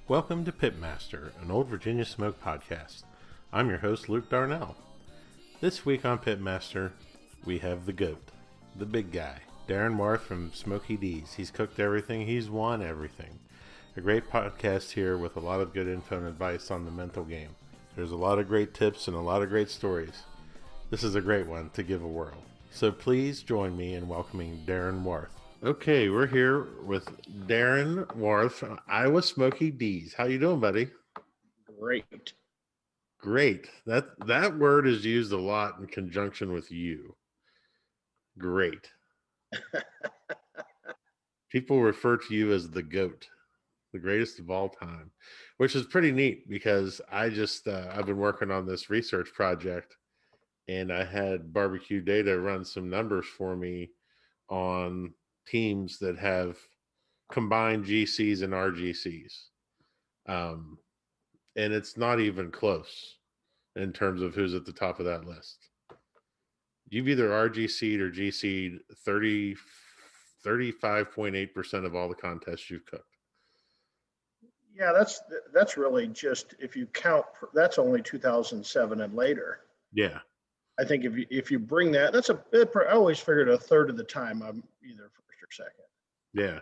Welcome to Pitmaster, an old Virginia smoke podcast. I'm your host, Luke Darnell. This week on Pitmaster, we have the GOAT, the big guy, Darren Warth from Smokey D's. He's cooked everything, he's won everything. A great podcast here with a lot of good info and advice on the mental game. There's a lot of great tips and a lot of great stories. This is a great one to give a whirl. So please join me in welcoming Darren Warth. Okay, we're here with Darren Warth from Iowa Smokey D's. How you doing, buddy? Great. Great. That word is used a lot in conjunction with you. Great. People refer to you as the GOAT, the greatest of all time, which is pretty neat because I've been working on this research project, and I had Barbecue Data run some numbers for me on teams that have combined GCs and RGCs. And it's not even close in terms of who's at the top of that list. You've either RGC'd or GC'd 35.8% of all the contests you've cooked. Yeah, that's really just, if you count, that's only 2007 and later. Yeah. I think if you bring that, I always figured a third of the time I'm either first or second. Yeah.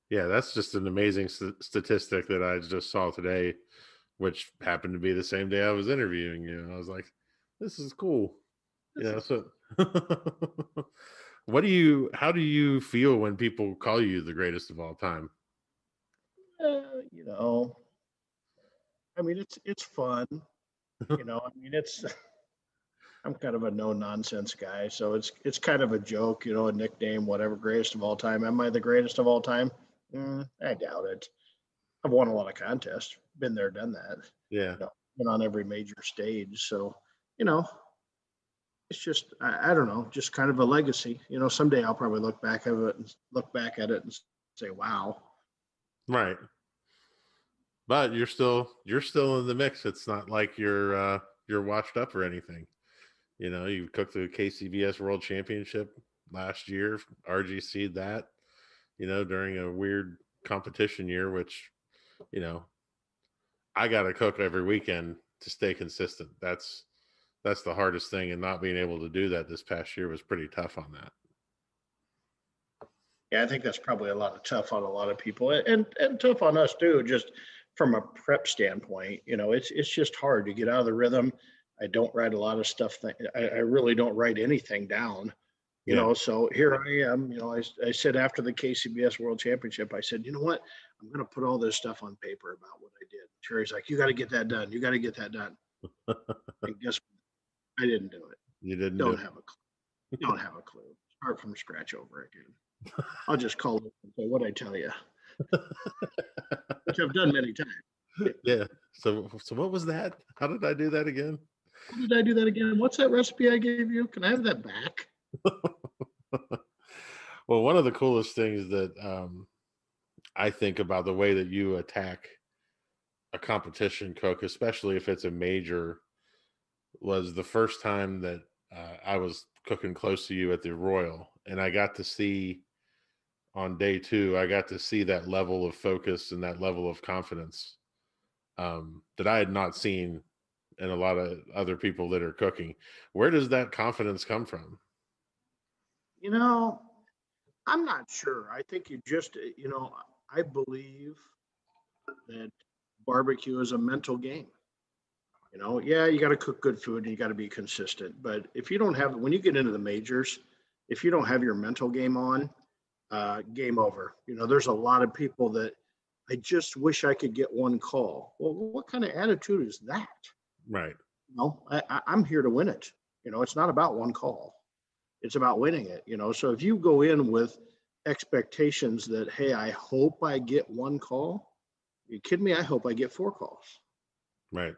Yeah, that's just an amazing statistic that I just saw today, which happened to be the same day I was interviewing you. And I was like, this is cool. So how do you feel when people call you the greatest of all time? I mean, it's fun. I'm kind of a no nonsense guy, so it's kind of a joke, a nickname, whatever, greatest of all time. Am I the greatest of all time? I doubt it. I've won a lot of contests, been there, done that. Yeah. Been on every major stage. So, it's just, I don't know, just kind of a legacy. Someday I'll probably look back at it and say, wow. Right. But you're still in the mix. It's not like you're washed up or anything. You cooked the KCBS World Championship last year, RGC'd that, during a weird competition year, which, I got to cook every weekend to stay consistent. That's the hardest thing, and not being able to do that this past year was pretty tough on that. Yeah, I think that's probably a lot of tough on a lot of people, and tough on us too, just from a prep standpoint. It's just hard to get out of the rhythm. I don't write a lot of stuff. I really don't write anything down, so here I am. I said after the KCBS World Championship, I said, you know what? I'm going to put all this stuff on paper about what I did. Terry's like, you got to get that done. You got to get that done. And guess what? I didn't do it. You didn't Don't have a clue. Don't have a clue. Start from scratch over again. I'll just call it and say, what'd I tell you? Which I've done many times. Yeah. So what was that? How did I do that again? How did I do that again? What's that recipe I gave you? Can I have that back? Well, one of the coolest things that I think about the way that you attack a competition cook, especially if it's a major, was the first time that I was cooking close to you at the Royal, and I got to see on day 2, I got to see that level of focus and that level of confidence that I had not seen in a lot of other people that are cooking. Where does that confidence come from? I'm not sure. I think you just, I believe that barbecue is a mental game. Yeah, you got to cook good food and you got to be consistent. But if you don't have, when you get into the majors, if you don't have your mental game on, game over. There's a lot of people that I just wish I could get one call. Well, what kind of attitude is that? Right. I'm here to win it. It's not about one call. It's about winning it. So if you go in with expectations that, hey, I hope I get one call, are you kidding me? I hope I get 4 calls. Right.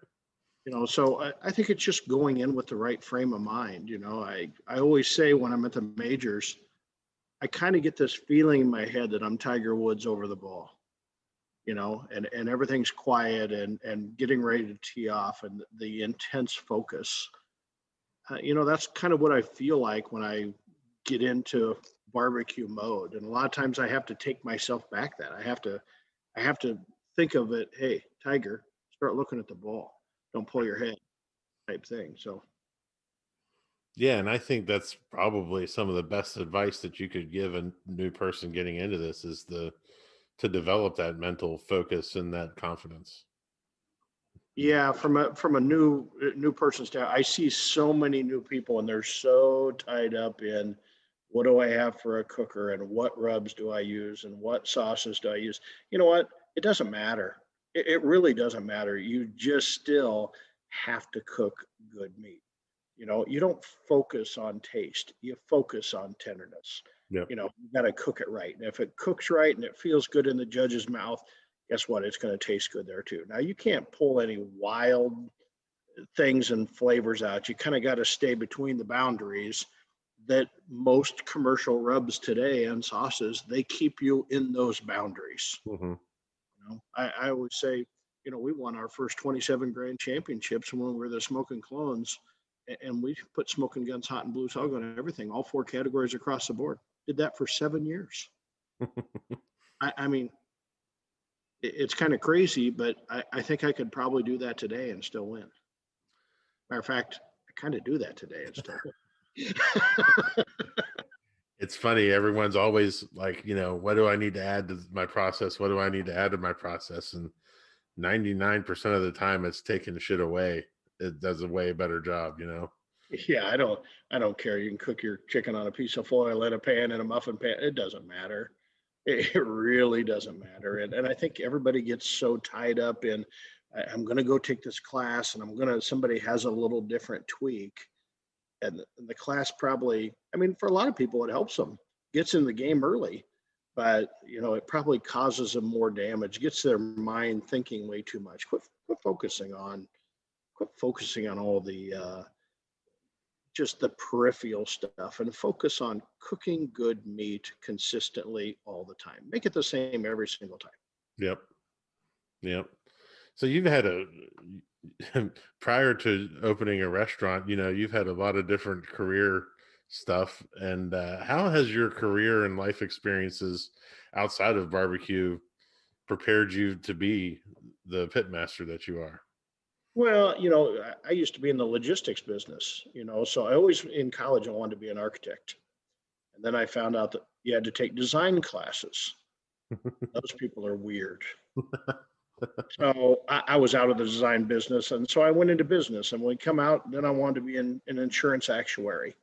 So I think it's just going in with the right frame of mind. I always say when I'm at the majors, I kind of get this feeling in my head that I'm Tiger Woods over the ball, and everything's quiet and getting ready to tee off, and the intense focus. That's kind of what I feel like when I get into barbecue mode. And a lot of times I have to take myself back that I have to think of it, hey, Tiger, start looking at the ball. Don't pull your head type thing. So Yeah, and I think that's probably some of the best advice that you could give a new person getting into this is the to develop that mental focus and that confidence. yeah, from a new person standpoint, I see so many new people and they're so tied up in what do I have for a cooker and what rubs do I use and what sauces do I use. You know what? It doesn't matter. It really doesn't matter. You just still have to cook good meat. You don't focus on taste. You focus on tenderness. Yep. You got to cook it right. And if it cooks right and it feels good in the judge's mouth, guess what? It's going to taste good there too. Now you can't pull any wild things and flavors out. You kind of got to stay between the boundaries that most commercial rubs today and sauces, they keep you in those boundaries. Hmm. I always say, we won our first 27 grand championships when we were the Smoking Clones, and we put Smoking Guns, Hot and Blue Hog on everything, all four categories across the board. Did that for 7 years. I mean, it's kind of crazy, but I think I could probably do that today and still win. Matter of fact, I kind of do that today and still win. It's funny. Everyone's always like, what do I need to add to my process? What do I need to add to my process? And 99% of the time it's taking shit away. It does a way better job. Yeah, I don't care. You can cook your chicken on a piece of foil in a pan, in a muffin pan. It doesn't matter. It really doesn't matter. And I think everybody gets so tied up in, I'm going to go take this class and somebody has a little different tweak. And the class probably, I mean, for a lot of people, it helps them, gets in the game early, but, it probably causes them more damage, gets their mind thinking way too much. Quit focusing on all the, just the peripheral stuff and focus on cooking good meat consistently all the time. Make it the same every single time. Yep. Yep. So you've had prior to opening a restaurant, you've had a lot of different career stuff. And how has your career and life experiences outside of barbecue prepared you to be the pitmaster that you are? Well, I used to be in the logistics business, so I always in college I wanted to be an architect. And then I found out that you had to take design classes. Those people are weird. So I was out of the design business. And so I went into business. And when we come out, then I wanted to be an insurance actuary.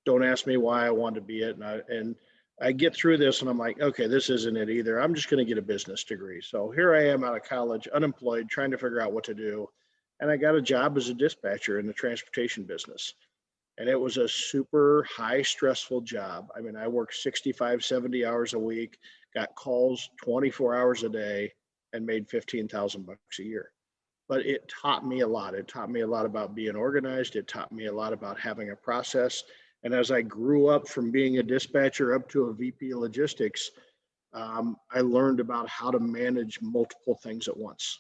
Don't ask me why I wanted to be it. And I get through this and I'm like, okay, this isn't it either. I'm just going to get a business degree. So here I am out of college, unemployed, trying to figure out what to do. And I got a job as a dispatcher in the transportation business. And it was a super high stressful job. I mean, I worked 65, 70 hours a week, got calls 24 hours a day, and made 15,000 bucks a year. But it taught me a lot. It taught me a lot about being organized. It taught me a lot about having a process. And as I grew up from being a dispatcher up to a VP of logistics, I learned about how to manage multiple things at once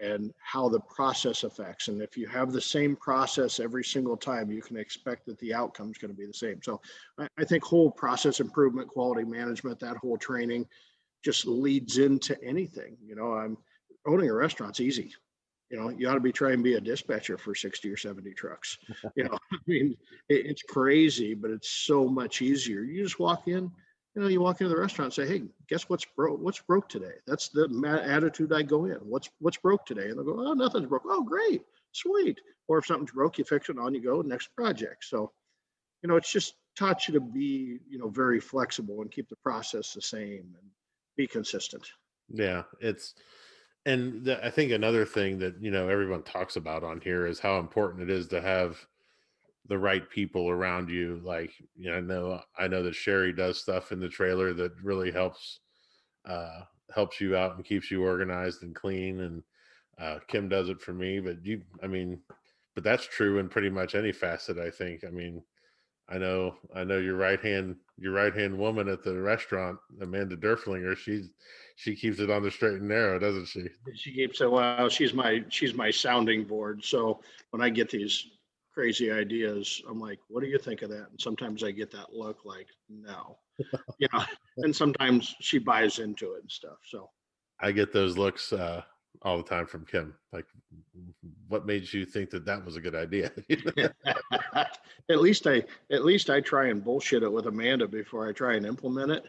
and how the process affects. And if you have the same process every single time, you can expect that the outcome is going to be the same. So I think whole process improvement, quality management, that whole training just leads into anything. I'm owning a restaurant's easy. You ought to be trying to be a dispatcher for 60 or 70 trucks. I mean, it's crazy, but it's so much easier. You just walk in, you walk into the restaurant and say, hey, guess what's broke? What's broke today? That's the attitude I go in. What's broke today? And they'll go, oh, nothing's broke. Oh, great, sweet. Or if something's broke, you fix it, on you go, next project. So, it's just taught you to be, very flexible and keep the process the same and be consistent. Yeah, I think another thing that everyone talks about on here is how important it is to have the right people around you. Like, I know that Sherry does stuff in the trailer that really uh helps you out and keeps you organized and clean, and Kim does it for me. But that's true in pretty much any facet, I think. I mean, I know your right hand woman at the restaurant, Amanda Derflinger. She keeps it on the straight and narrow, doesn't she? She keeps saying, well, she's my sounding board. So when I get these crazy ideas, I'm like, what do you think of that? And sometimes I get that look like, no, you know, and sometimes she buys into it and stuff. So I get those looks all the time from Kim. Like, what made you think that that was a good idea? At least I try and bullshit it with Amanda before I try and implement it.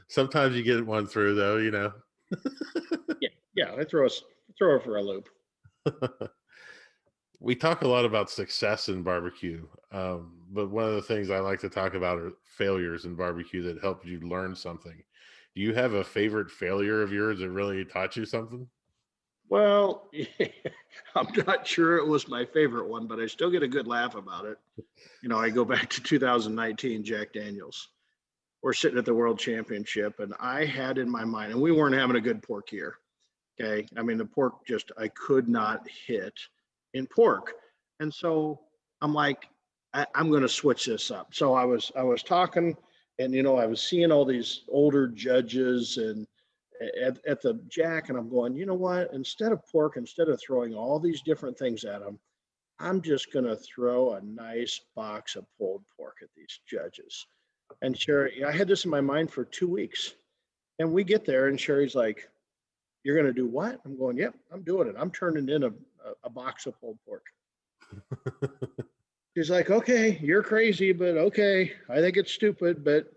Sometimes you get one through, though. Yeah, yeah, I throw her for a loop. We talk a lot about success in barbecue, but one of the things I like to talk about are failures in barbecue that helped you learn something. Do you have a favorite failure of yours that really taught you something? Well, I'm not sure it was my favorite one, but I still get a good laugh about it. I go back to 2019 Jack Daniels. We're sitting at the World Championship, and I had in my mind, and we weren't having a good pork year. Okay. I mean, the pork just, I could not hit in pork. And so I'm like, I'm going to switch this up. So I was talking and, I was seeing all these older judges and at the Jack, and I'm going, you know what? Instead of pork, instead of throwing all these different things at them, I'm just going to throw a nice box of pulled pork at these judges. And Sherry, I had this in my mind for 2 weeks. And we get there, and Sherry's like, "You're going to do what?" I'm going, "Yep, I'm doing it. I'm turning in a box of pulled pork." She's like, "Okay, you're crazy, but okay. I think it's stupid, but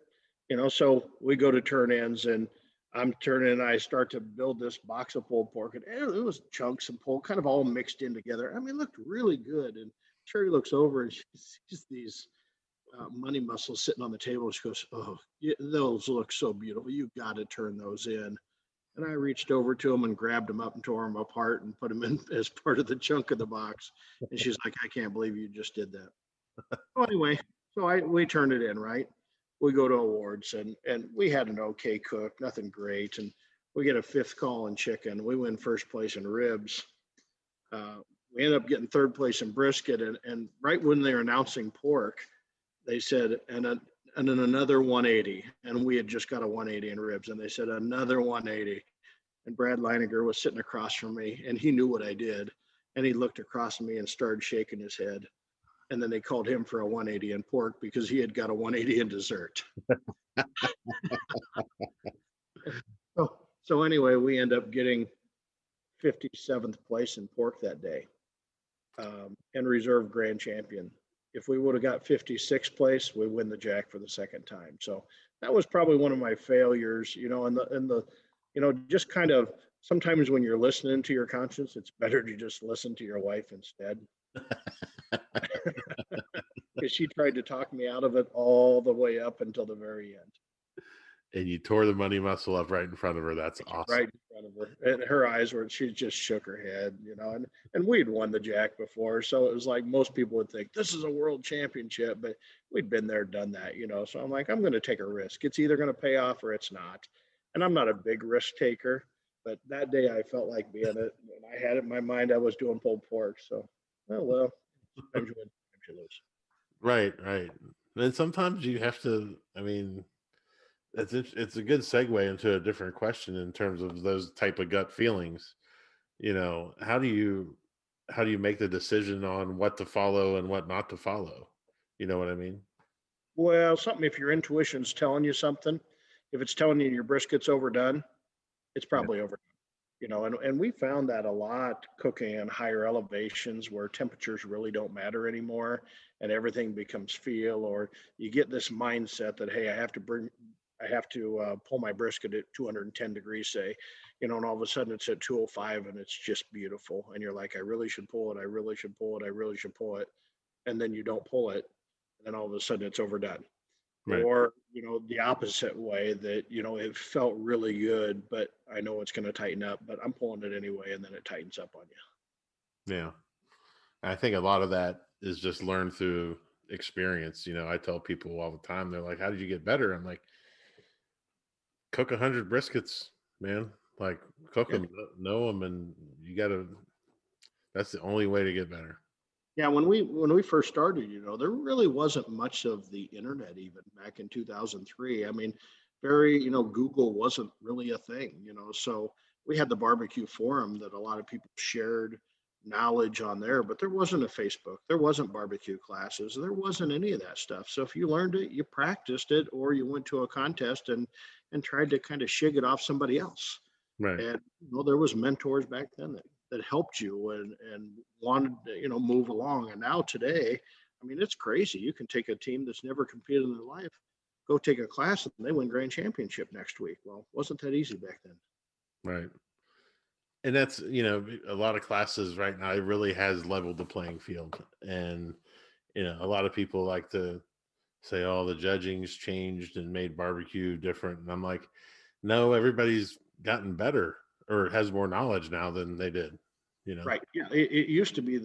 so we go to turn ins, and I'm turning, and I start to build this box of pulled pork, and it was chunks and pulled, kind of all mixed in together. I mean, it looked really good. And Sherry looks over and she sees these money muscles sitting on the table. She goes, "Oh, yeah, those look so beautiful. You got to turn those in." And I reached over to him and grabbed him up and tore him apart and put him in as part of the chunk of the box. And she's like, "I can't believe you just did that." So anyway, we turned it in, right? We go to awards, and we had an okay cook, nothing great. And we get a fifth call in chicken. We win first place in ribs. Uh, we end up getting third place in brisket. And right when they're announcing pork, they said, and then another 180. And we had just got a 180 in ribs. And they said, another 180. And Brad Leininger was sitting across from me, and he knew what I did. And he looked across at me and started shaking his head. And then they called him for a 180 in pork because he had got a 180 in dessert. So anyway, we end up getting 57th place in pork that day, and reserve grand champion. If we would have got 56th place, we win the Jack for the second time. So that was probably one of my failures, just kind of sometimes when you're listening to your conscience, it's better to just listen to your wife instead. Because she tried to talk me out of it all the way up until the very end. And you tore the money muscle up right in front of her. That's awesome. Right in front of her. And her eyes were, she just shook her head, and we'd won the Jack before. So it was like most people would think this is a world championship, but we'd been there, done that, So I'm like, I'm going to take a risk. It's either going to pay off or it's not. And I'm not a big risk taker, but that day I felt like being it. And I had it in my mind I was doing pulled pork. So, well, sometimes you win, sometimes you lose. Right, right. And sometimes you have to, it's a good segue into a different question in terms of those type of gut feelings. How do you make the decision on what to follow and what not to follow? You know what I mean? Well, something, if your intuition's telling you something, if it's telling you your brisket's overdone, it's Yeah. probably overdone. And we found that a lot cooking in higher elevations where temperatures really don't matter anymore and everything becomes feel, or you get this mindset that, hey, I have to pull my brisket at 210 degrees, say, and all of a sudden it's at 205 and it's just beautiful. And you're like, I really should pull it. I really should pull it. I really should pull it. And then you don't pull it. And then all of a sudden it's overdone. Right. Or, the opposite way that, it felt really good, but I know it's going to tighten up, but I'm pulling it anyway. And then it tightens up on you. Yeah. I think a lot of that is just learned through experience. I tell people all the time, they're like, how did you get better? I'm like, cook 100 briskets, man. Like, cook Yeah. them, know them, and that's the only way to get better. Yeah, when we first started, there really wasn't much of the internet even back in 2003. I mean, Google wasn't really a thing, so we had the barbecue forum that a lot of people shared, knowledge on there, but there wasn't a Facebook, there wasn't barbecue classes, there wasn't any of that stuff. So if you learned it, you practiced it, or you went to a contest and tried to kind of shig it off somebody else. Right. And there was mentors back then that helped you and wanted to, move along. And now today, I mean, it's crazy. You can take a team that's never competed in their life, go take a class, and they win grand championship next week. Well, wasn't that easy back then? Right. And that's, a lot of classes right now, it really has leveled the playing field. And, a lot of people like to say, oh, the judging's changed and made barbecue different. And I'm like, no, everybody's gotten better or has more knowledge now than they did, Right. Yeah. It used to be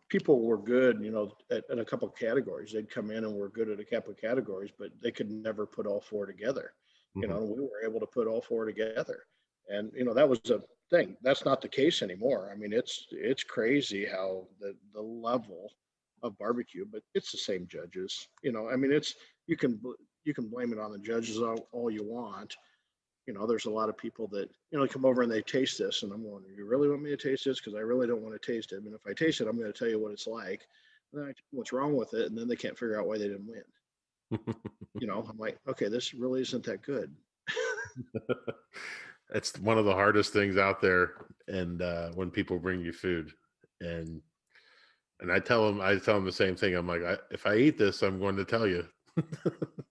people were good, at a couple of categories. They'd come in and were good at a couple of categories, but they could never put all four together. Mhm. We were able to put all four together. And, that was a thing. That's not the case anymore. I mean, it's crazy how the level of barbecue, but it's the same judges. I mean, you can you can blame it on the judges all you want. There's a lot of people that, come over and they taste this, and I'm going, you really want me to taste this? Because I really don't want to taste it. I mean, if I taste it, I'm going to tell you what it's like. And then I tell them what's wrong with it, and then they can't figure out why they didn't win. I'm like, okay, this really isn't that good. It's one of the hardest things out there. And when people bring you food, and I tell them the same thing. I'm like, if I eat this, I'm going to tell you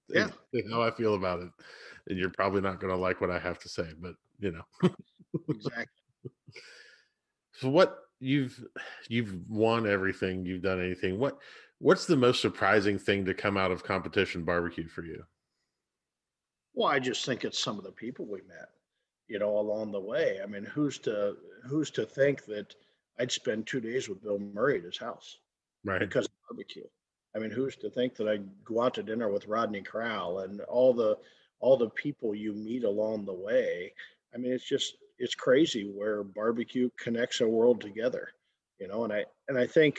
Yeah, exactly how I feel about it, and you're probably not going to like what I have to say. But exactly. so what you've won everything, you've done anything. What's the most surprising thing to come out of competition barbecue for you? Well, I just think it's some of the people we met, along the way. I mean, who's to think that I'd spend 2 days with Bill Murray at his house Right. because of barbecue? I mean, who's to think that I'd go out to dinner with Rodney Crowell and all the people you meet along the way? I mean, it's crazy where barbecue connects a world together, and I think,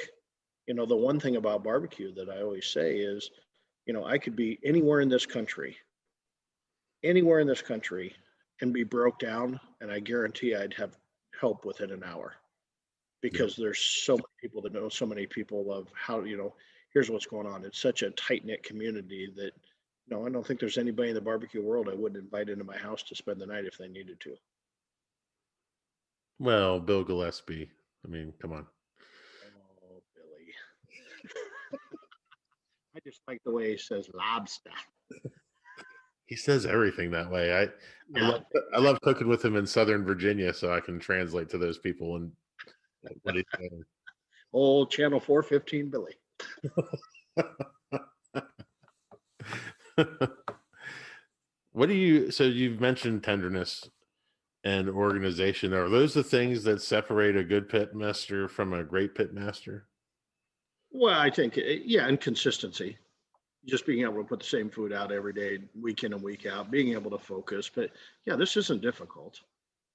the one thing about barbecue that I always say is, I could be anywhere in this country and be broke down, and I guarantee I'd have help within an hour Yeah. because there's so many people that know so many people of how, here's what's going on. It's such a tight knit community that, I don't think there's anybody in the barbecue world I wouldn't invite into my house to spend the night if they needed to. Well, Bill Gillespie. I mean, come on. Oh, Billy. I just like the way he says lobster. He says everything that way. I Yeah, love I love cooking with him in Southern Virginia, so I can translate to those people and what he's saying. old Channel 415 Billy. So you've mentioned tenderness and organization. Are those the things that separate a good pit master from a great pit master? Well, I think, yeah, and consistency. Just being able to put the same food out every day, week in and week out, being able to focus. But yeah, this isn't difficult.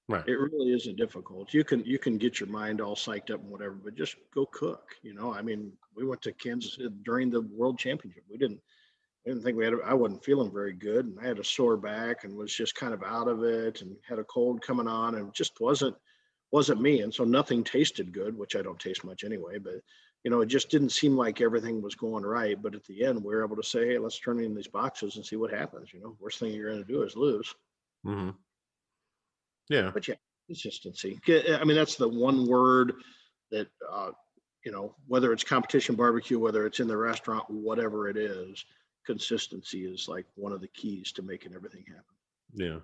Right. It really isn't difficult. You can get your mind all psyched up and whatever, but just go cook. I mean, we went to Kansas City during the World Championship. We didn't think we had. I wasn't feeling very good, and I had a sore back and was just kind of out of it, and had a cold coming on, and just wasn't me. And so nothing tasted good, which I don't taste much anyway. But it just didn't seem like everything was going right. But at the end, we were able to say, hey, let's turn in these boxes and see what happens. Worst thing you're going to do is lose. Hmm. Yeah. But yeah, consistency. I mean, that's the one word that whether it's competition barbecue, whether it's in the restaurant, whatever it is, consistency is like one of the keys to making everything happen. Yeah.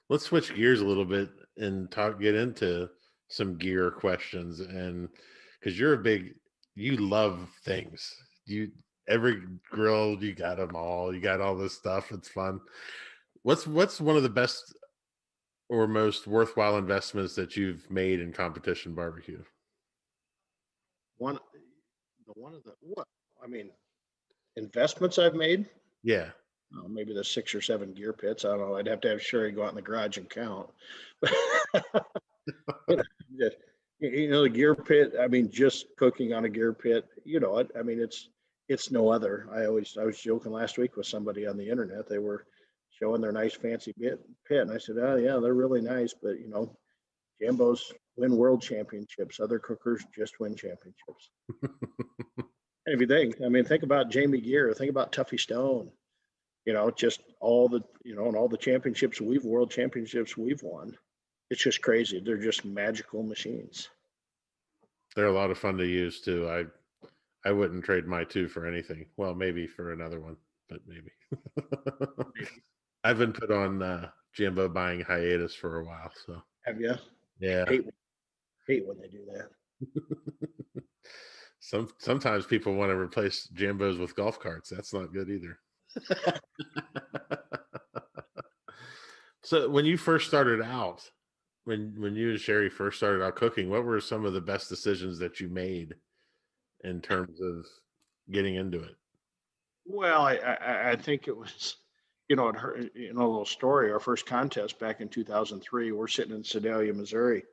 Let's switch gears a little bit and get into some gear questions. And because you love things. Every grill, you got them all. You got all this stuff. It's fun. What's one of the best or most worthwhile investments that you've made in competition barbecue? One, one of the what I mean, investments I've made. Yeah. Maybe the 6 or 7 gear pits. I don't know. I'd have to have Sherry go out in the garage and count. you know, just, the gear pit. I mean, just cooking on a gear pit. I mean, it's no other. I was joking last week with somebody on the internet. They were showing their nice fancy pit, and I said, oh yeah, they're really nice, but Jambo's win world championships. Other cookers just win championships. And if you think about Jamie Geer, think about Tuffy Stone, just all the, and all the championships world championships we've won. It's just crazy. They're just magical machines. They're a lot of fun to use too. I wouldn't trade my 2 for anything. Well, maybe for another one, but maybe. I've been put on Jimbo buying hiatus for a while. So have you? Yeah. Hate when they do that. Sometimes people want to replace Jambos with golf carts. That's not good either. So when you first started out, when you and Sherry first started out cooking, what were some of the best decisions that you made in terms of getting into it? Well, I think it was, a little story. Our first contest back in 2003, we're sitting in Sedalia, Missouri,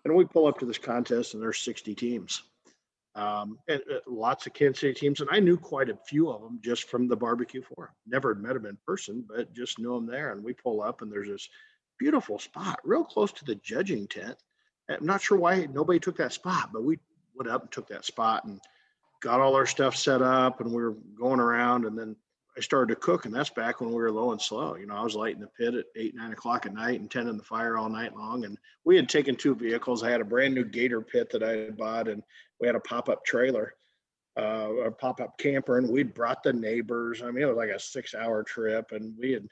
and we pull up to this contest, and there's 60 teams, and lots of Kansas City teams, and I knew quite a few of them just from the barbecue forum. Never met them in person, but just knew them there. And we pull up, and there's this beautiful spot real close to the judging tent. I'm not sure why nobody took that spot, but we went up and took that spot and got all our stuff set up, and we were going around. And then I started to cook, and that's back when we were low and slow. I was lighting the pit at 8, 9 o'clock at night and tending the fire all night long. And we had taken 2 vehicles. I had a brand new Gator pit that I had bought, and we had a pop-up trailer, a pop-up camper, and we'd brought the neighbors. It was like a 6-hour trip, and we had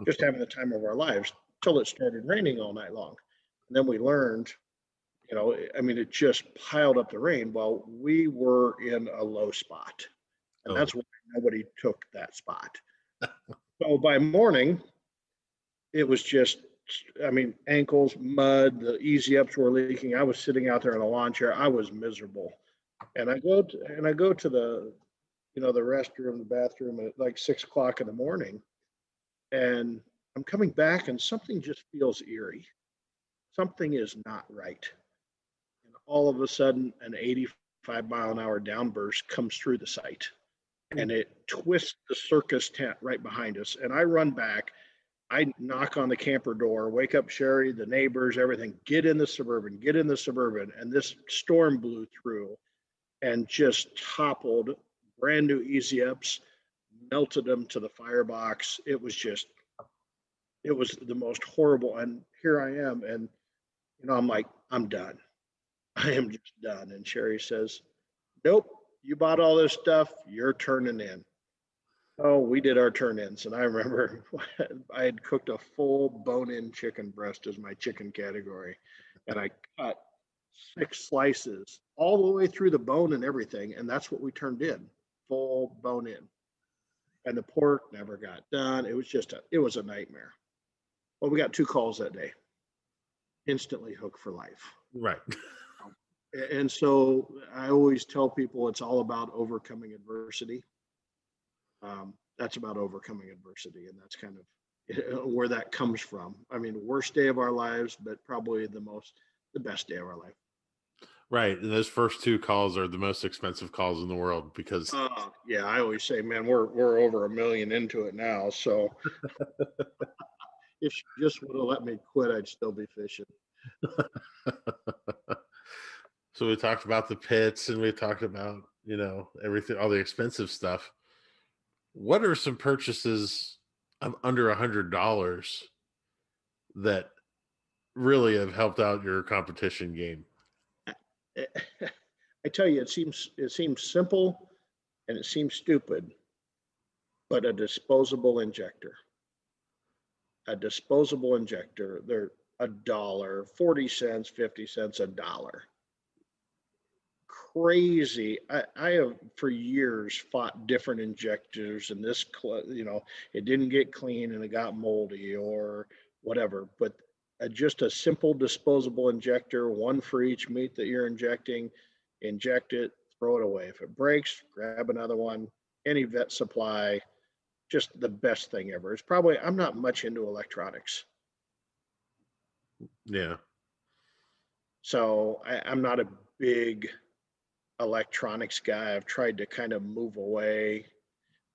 just having the time of our lives till it started raining all night long. And then we learned, it just piled up the rain. Well, we were in a low spot, and that's why nobody took that spot. So by morning, it was just, ankles, mud, the easy ups were leaking. I was sitting out there in a lawn chair. I was miserable. And I go to the, the restroom, the bathroom at like 6 o'clock in the morning. And I'm coming back, and something just feels eerie. Something is not right. And all of a sudden, an 85-mile-an-hour downburst comes through the site, and it twists the circus tent right behind us. And I run back. I knock on the camper door, wake up Sherry, the neighbors, everything. Get in the Suburban. And this storm blew through and just toppled brand new easy ups, melted them to the firebox. It was the most horrible. And here I am. And, I'm like, I'm done. I am just done. And Sherry says, nope, you bought all this stuff. You're turning in. Oh, we did our turn-ins. And I remember I had cooked a full bone-in chicken breast as my chicken category. And I cut 6 slices all the way through the bone and everything. And that's what we turned in, full bone-in. And the pork never got done. It was a nightmare. Well, we got 2 calls that day. Instantly hooked for life. Right. And so I always tell people it's all about overcoming adversity. That's about overcoming adversity, and that's kind of where that comes from. Worst day of our lives, but probably the best day of our life. Right. And those first 2 calls are the most expensive calls in the world because yeah, I always say, man, we're over $1 million into it now. So if she just would have let me quit, I'd still be fishing. So we talked about the pits, and we talked about, everything, all the expensive stuff. What are some purchases of under $100 that really have helped out your competition game? I tell you, it seems simple and it seems stupid, but a disposable injector. They're $1, 40 cents, 50 cents, $1. Crazy. I have for years fought different injectors, and it didn't get clean and it got moldy or whatever. But just a simple disposable injector, one for each meat that you're injecting, inject it, throw it away. If it breaks, grab another one. Any vet supply, just the best thing ever. It's probably, I'm not much into electronics. Yeah. So I'm not a big electronics guy. I've tried to kind of move away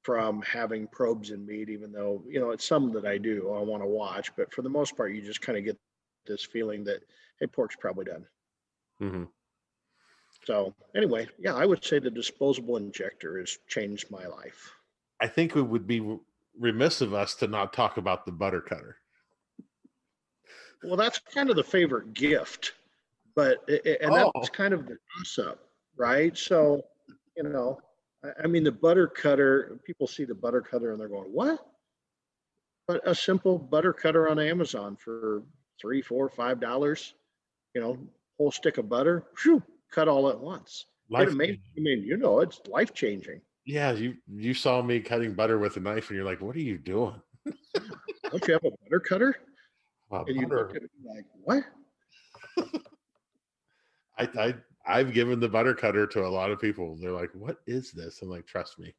from having probes in meat, even though, it's some that I do. I want to watch, but for the most part, you just kind of get this feeling that, hey, pork's probably done. Hmm. So anyway, yeah, I would say the disposable injector has changed my life. I think it would be remiss of us to not talk about the butter cutter. Well, that's kind of the favorite gift, but and that's Oh, kind of the toss up, right? So, you know, I mean, the butter cutter. People see the butter cutter and they're going, "What?" But a simple butter cutter on Amazon for $3, $4, $5, whole stick of butter, whew, cut all at once. It life. amazes. I mean, it's life changing. Yeah, you saw me cutting butter with a knife, and you're like, "What are you doing?" Yeah. Don't you have a butter cutter? And you look Butter. at me like, what? I've given the butter cutter to a lot of people. They're like, "What is this?" I'm like, "Trust me."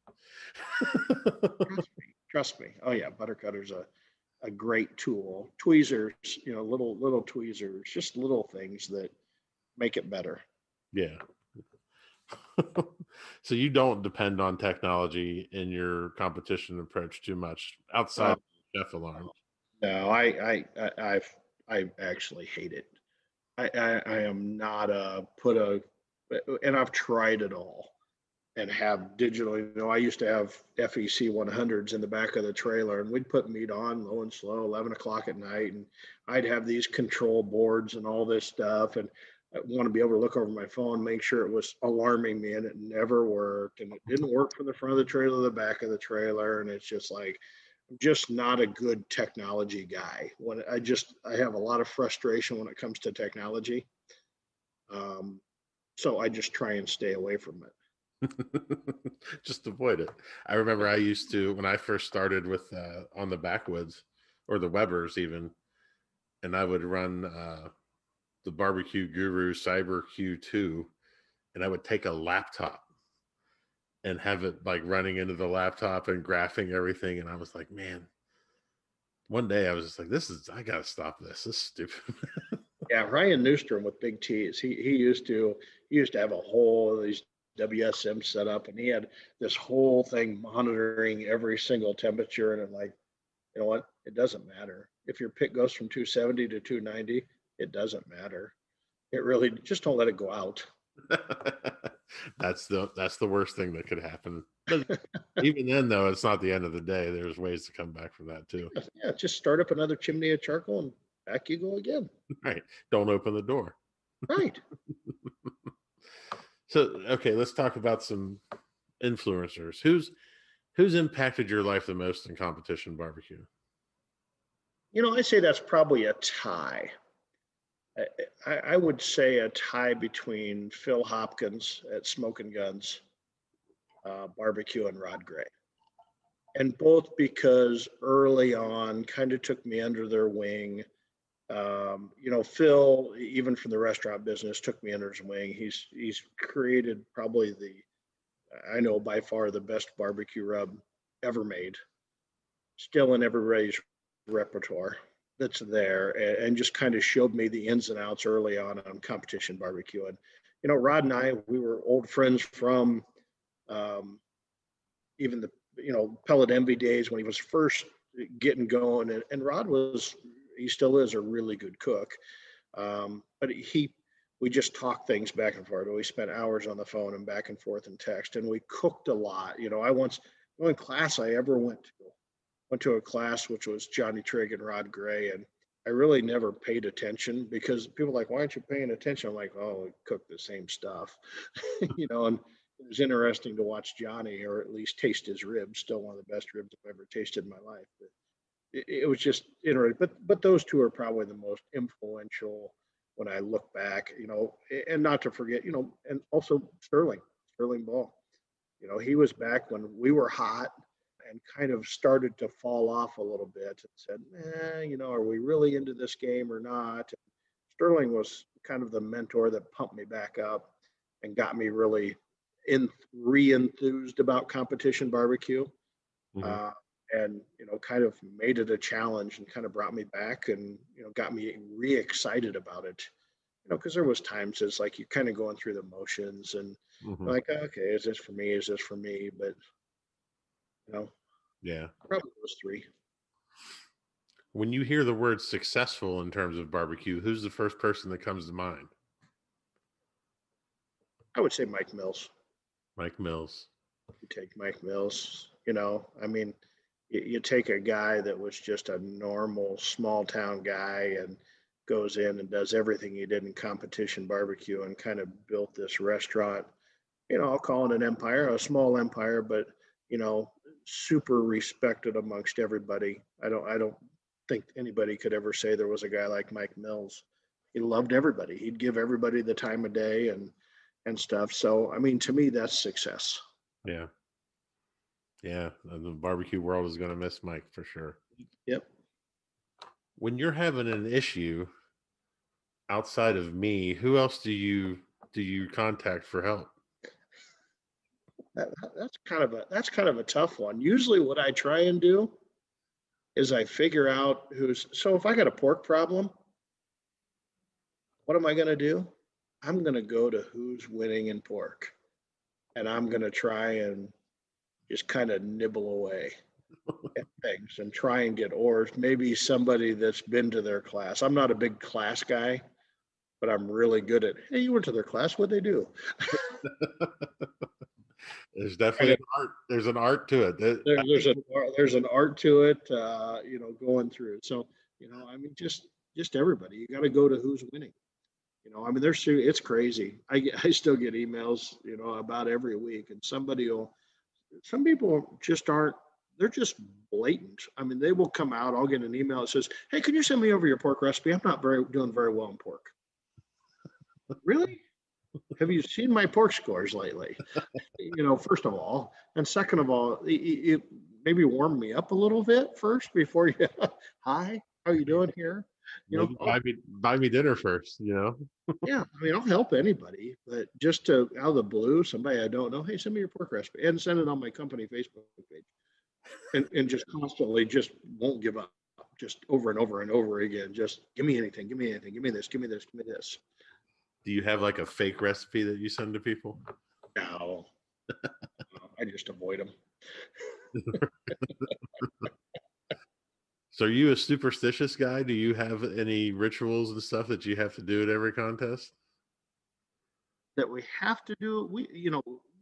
Trust me. Trust me. Oh yeah, butter cutter's a great tool. Tweezers, little tweezers, just little things that make it better. Yeah. So you don't depend on technology in your competition approach too much outside Uh, of the chef alarms. no, I actually hate it. I am not and I've tried it all and have digital. I used to have FEC 100s in the back of the trailer, and we'd put meat on low and slow, 11 o'clock at night, and I'd have these control boards and all this stuff, and I want to be able to look over my phone, make sure it was alarming me, and it never worked, and it didn't work from the front of the trailer, the back of the trailer, and it's just like I'm just not a good technology guy. I have a lot of frustration when it comes to technology, so I just try and stay away from it. Just avoid it. I remember I used to when I first started with on the backwoods or the Webbers even, and I would run the Barbecue Guru Cyber Q2, and I would take a laptop and have it like running into the laptop and graphing everything. And I was like, man, one day I was just like, I gotta stop this. This is stupid. Yeah, Ryan Newstrom with Big T's. He used to have a whole of these WSM set up, and he had this whole thing monitoring every single temperature. And I'm like, you know what? It doesn't matter if your pick goes from 270 to 290. It doesn't matter. It really just don't let it go out. That's the worst thing that could happen. But even then though, it's not the end of the day. There's ways to come back from that too. Yeah, just start up another chimney of charcoal, and back you go again. Right. Don't open the door. Right. So okay, let's talk about some influencers. Who's impacted your life the most in competition barbecue? I say that's probably a tie. I would say a tie between Phil Hopkins at Smoking Guns, Barbecue, and Rod Gray. And both because early on kind of took me under their wing. Phil, even from the restaurant business, took me under his wing. He's created probably I know by far the best barbecue rub ever made, still in everybody's repertoire that's there, and just kind of showed me the ins and outs early on competition barbecue. And Rod and I, we were old friends from um, even the pellet envy days when he was first getting going, and Rod he still is a really good cook, but we just talked things back and forth. We spent hours on the phone and back and forth and text, and we cooked a lot. The only class I ever went to a class which was Johnny Trigg and Rod Gray, and I really never paid attention because people are like, why aren't you paying attention? I'm like, oh, we cook the same stuff, and it was interesting to watch Johnny, or at least taste his ribs. Still one of the best ribs I've ever tasted in my life. But it was just interesting. But those two are probably the most influential when I look back. And not to forget, and also Sterling Ball. He was back when we were hot and kind of started to fall off a little bit and said, are we really into this game or not? And Sterling was kind of the mentor that pumped me back up and got me really re-enthused about competition barbecue. Mhm. Uh, and kind of made it a challenge and kind of brought me back and got me re-excited about it. Because there was times it's like you're kind of going through the motions and Mhm. like, okay, is this for me? Is this for me? But you know, Yeah. probably those three. When you hear the word successful in terms of barbecue, who's the first person that comes to mind? I would say Mike Mills. Mike Mills. You take Mike Mills, I mean, you take a guy that was just a normal small town guy and goes in and does everything he did in competition barbecue and kind of built this restaurant. I'll call it an empire, a small empire, but you know, super respected amongst everybody. I don't think anybody could ever say there was a guy like Mike Mills. He loved everybody. He'd give everybody the time of day and stuff. So I mean, to me, that's success. Yeah. Yeah. The barbecue world is going to miss Mike for sure. Yep. When you're having an issue outside of me, who else do you contact for help? That's kind of a tough one. Usually, what I try and do is I figure out who's. So if I got a pork problem, what am I going to do? I'm going to go to who's winning in pork, and I'm going to try and just kind of nibble away at things and try and get ors. Maybe somebody that's been to their class. I'm not a big class guy, but I'm really good at. Hey, you went to their class. What they do? There's definitely an art. There's an art to it. There's an art to it, going through. So, I mean, just everybody. You got to go to who's winning. I mean, it's crazy. I still get emails, about every week, and some people just aren't. They're just blatant. I mean, they will come out. I'll get an email that says, "Hey, can you send me over your pork recipe? I'm not doing very well in pork." Really? Have you seen my pork scores lately? First of all, and second of all, it maybe warm me up a little bit first before you. Hi, how you doing here? Buy me dinner first. Yeah, I mean, I'll help anybody, but just to out of the blue, somebody I don't know, hey, send me your pork recipe and send it on my company Facebook page, and just constantly just won't give up, just over and over and over again. Just give me anything, give me anything, give me this, give me this, give me this. Do you have like a fake recipe that you send to people? No, I just avoid them. So are you a superstitious guy? Do you have any rituals and stuff that you have to do at every contest? That we have to do.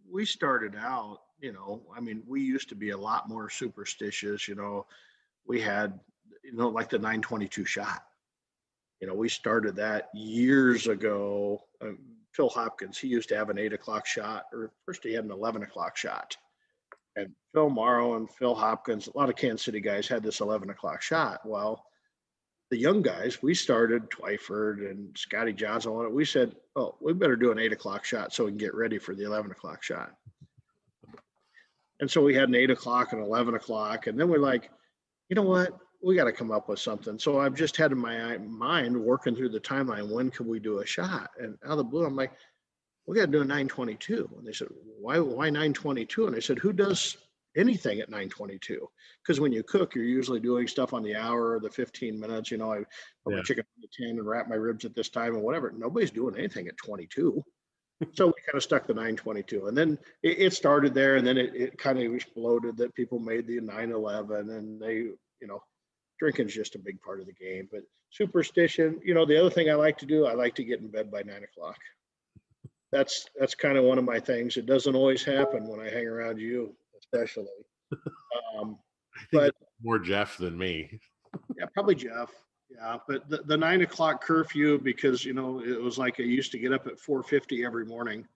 We started out, I mean, we used to be a lot more superstitious. We had, like the 922 shot. We started that years ago. Phil Hopkins, he used to have an 8 o'clock shot, or first he had an 11 o'clock shot. And Phil Morrow and Phil Hopkins, a lot of Kansas City guys had this 11 o'clock shot. Well, the young guys, we started Twyford and Scotty Johnson on it. We said, oh, we better do an 8 o'clock shot so we can get ready for the 11 o'clock shot. And so we had an 8 o'clock and 11 o'clock. And then we're like, you know what? We got to come up with something. So I've just had in my mind working through the timeline, when can we do a shot? And out of the blue, I'm like, we got to do a 922. And they said, why 922? And I said, who does anything at 922? Because when you cook, you're usually doing stuff on the hour or the 15 minutes. I put my chicken on the 10 and wrap my ribs at this time and whatever. Nobody's doing anything at 22. So we kind of stuck the 922. And then it started there, and then it kind of exploded that people made the 911, and they, drinking is just a big part of the game. But superstition, the other thing I like to do, I like to get in bed by 9 o'clock. That's kind of one of my things. It doesn't always happen when I hang around you, especially. But more Jeff than me. Yeah, probably Jeff. Yeah, but the 9 o'clock curfew, because it was like I used to get up at 4:50 every morning.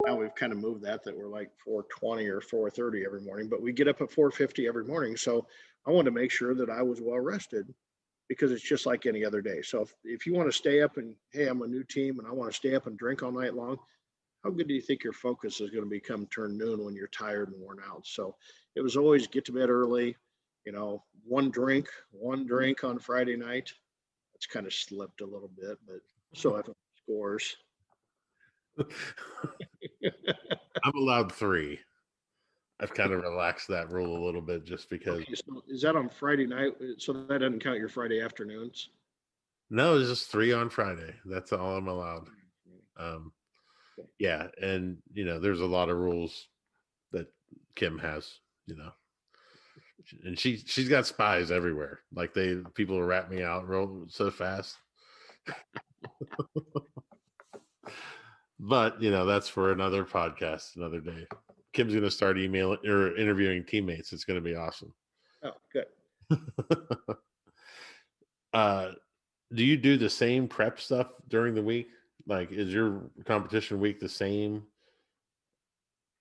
Now we've kind of moved that we're like 4:20 or 4:30 every morning, but we get up at 4:50 every morning. So I wanted to make sure that I was well rested, because it's just like any other day. So if you want to stay up and, hey, I'm a new team and I want to stay up and drink all night long, how good do you think your focus is going to become turn noon when you're tired and worn out? So it was always get to bed early, one drink on Friday night. It's kind of slipped a little bit, but so have scores. I'm allowed 3. I've kind of relaxed that rule a little bit just because. Okay, so is that on Friday night? So that doesn't count your Friday afternoons? No, it's just 3 on Friday. That's all I'm allowed. Yeah, and there's a lot of rules that Kim has, and she's got spies everywhere. Like people rat me out real so fast. But that's for another podcast, another day. Kim's going to start emailing or interviewing teammates. It's going to be awesome. Oh, good. Do you do the same prep stuff during the week? Like, is your competition week the same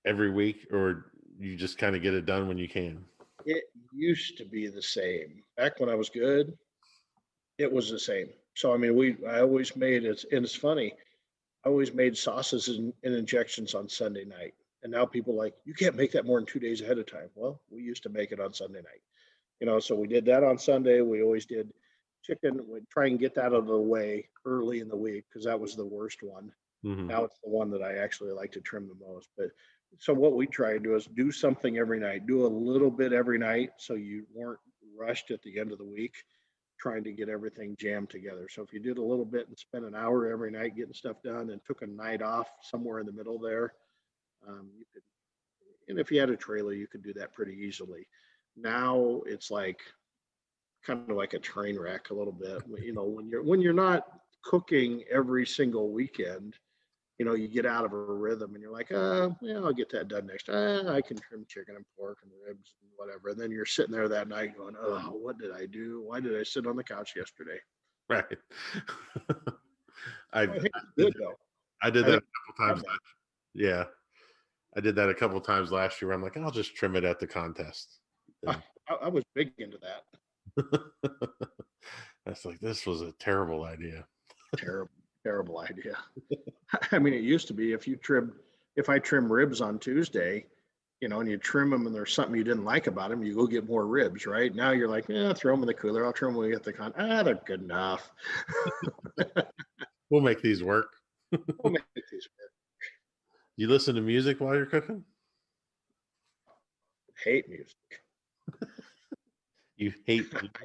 every week, or you just kind of get it done when you can? It used to be the same. Back when I was good, it was the same. So I mean, I always made it, and it's funny. I always made sauces and injections on Sunday night, and now people are like, you can't make that more than 2 days ahead of time. Well, we used to make it on Sunday night. So we did that on Sunday. We always did chicken. We'd try and get that out of the way early in the week because that was the worst one. Mm-hmm. Now it's the one that I actually like to trim the most. But so what we try to do is do something every night, do a little bit every night so you weren't rushed at the end of the week trying to get everything jammed together. So if you did a little bit and spent an hour every night getting stuff done and took a night off somewhere in the middle there, you could, and if you had a trailer, you could do that pretty easily. Now it's like kind of like a train wreck a little bit. When you're not cooking every single weekend, you get out of a rhythm and you're like, yeah, I'll get that done next. I can trim chicken and pork and ribs and whatever. And then you're sitting there that night going, oh, what did I do? Why did I sit on the couch yesterday? Right. I think it's good though. I did I that think a couple times. Yeah. I did that a couple times last year. I'm like, I'll just trim it at the contest. I was big into that. That's like, this was a terrible idea. Terrible idea. I mean, it used to be if I trim ribs on Tuesday, and you trim them and there's something you didn't like about them, you go get more ribs, right? Now you're like, yeah, throw them in the cooler. I'll trim them when we get they're good enough. We'll make these work. We'll make these work. You listen to music while you're cooking? Hate music. You hate music?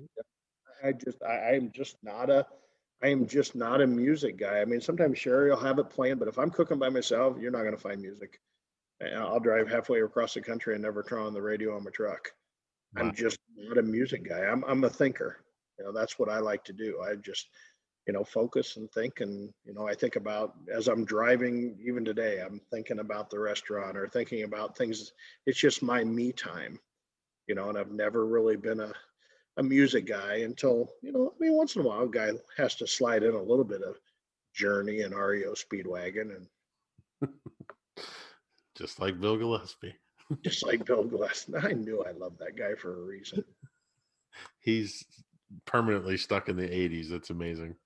I am just not a music guy. I mean, sometimes Sherry will have it playing, but if I'm cooking by myself, you're not going to find music. I'll drive halfway across the country and never turn on the radio on my truck. Wow. I'm just not a music guy. I'm a thinker. That's what I like to do. I just, focus and think. And, I think about as I'm driving, even today, I'm thinking about the restaurant or thinking about things. It's just my me time, and I've never really been a music guy until, I mean, once in a while, a guy has to slide in a little bit of Journey and REO Speedwagon and just like Bill Gillespie. Just like Bill Gillespie. I knew I loved that guy for a reason. He's permanently stuck in the 80s. That's amazing.